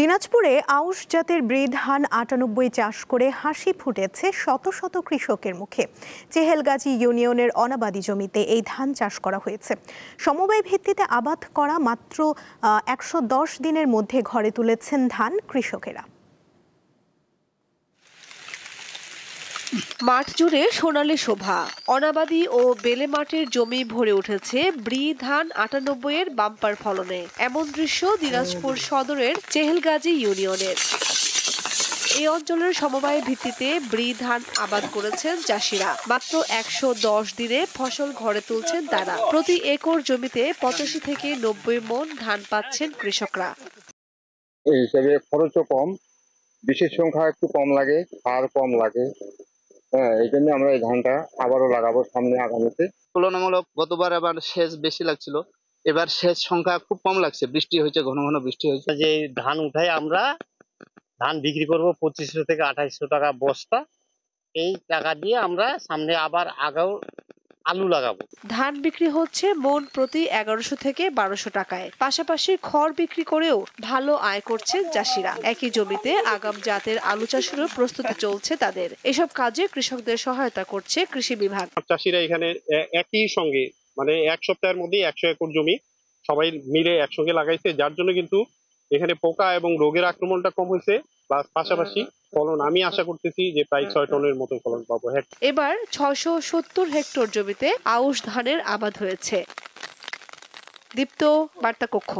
দিনাজপুরে আউশ জাতের ব্রি ধান ৯৮ চাষ করে হাসি ফুটেছে শত শত কৃষকের মুখে। চেহেলগাজী ইউনিয়নের অনাবাদি জমিতে এই ধান চাষ করা হয়েছে। সমবায় ভিত্তিতে আবাদ করা মাত্র ১১০ দিনের মধ্যে ঘরে তুলেছেন ধান কৃষকেরা। মাঠ জুড়ে সোনালী শোভা, অনাবাদি ও বেলে মাটির জমি ভরে উঠেছে ব্রি ধান ৯৮-এর বাম্পার ফলনে। এমন দৃশ্য দিনাজপুর সদরের চেহেলগাজী ইউনিয়নের। এই অঞ্চলের সমবায় ভিত্তিতে ব্রি ধান আবাদ করেছেন চাষিরা। মাত্র ১১০ দিনে ফসল ঘরে তুলছেন তারা। প্রতি একর জমিতে ৮৫ থেকে ৯০ মণ ধান পাচ্ছেন কৃষকরা। এই হিসেবে খরচও কম, বিশেষ সংখ্যা একটু কম লাগে, সার কম লাগে। এই জন্য আমরা এই ধানটা আবারও লাগাবো সামনে আগামীতে। তুলনামূলক গতবার আবার সেচ বেশি লাগছিল, এবার সেচ সংখ্যা খুব কম লাগছে। বৃষ্টি হয়েছে, ঘন ঘন বৃষ্টি হয়েছে। যে ধান উঠাই আমরা ধান বিক্রি করব ২৫০০ থেকে ২৮০০ টাকা বস্তা। এই টাকা দিয়ে আমরা সামনে আবার আগাও আলু লাগাবো। ধান বিক্রি হচ্ছে মন প্রতি ১১০০ থেকে ১২০০ টাকায়। পাশাপাশি খড় বিক্রি করেও ভালো আয় করছেন চাষিরা। একই জমিতে আগাম জাতের আলু চাষেরও প্রস্তুতি চলছে তাদের। এসব কাজে কৃষকদের সহায়তা করছে কৃষি বিভাগ। চাষিরা এখানে একই সঙ্গে এক সপ্তাহের মধ্যে ১০০ একর জমি সবাই মিলে একসঙ্গে লাগাইছে, যার জন্য কিন্তু এখানে পোকা এবং রোগের আক্রমণটা কম হয়েছে। পাশাপাশি ফলন আমি আশা করতেছি যে প্রায় ৬ টনের মতো ফলন পাবো। এবার ৬৭০ হেক্টর জমিতে আউশ ধানের আবাদ হয়েছে। দীপ্ত বার্তা কক্ষ।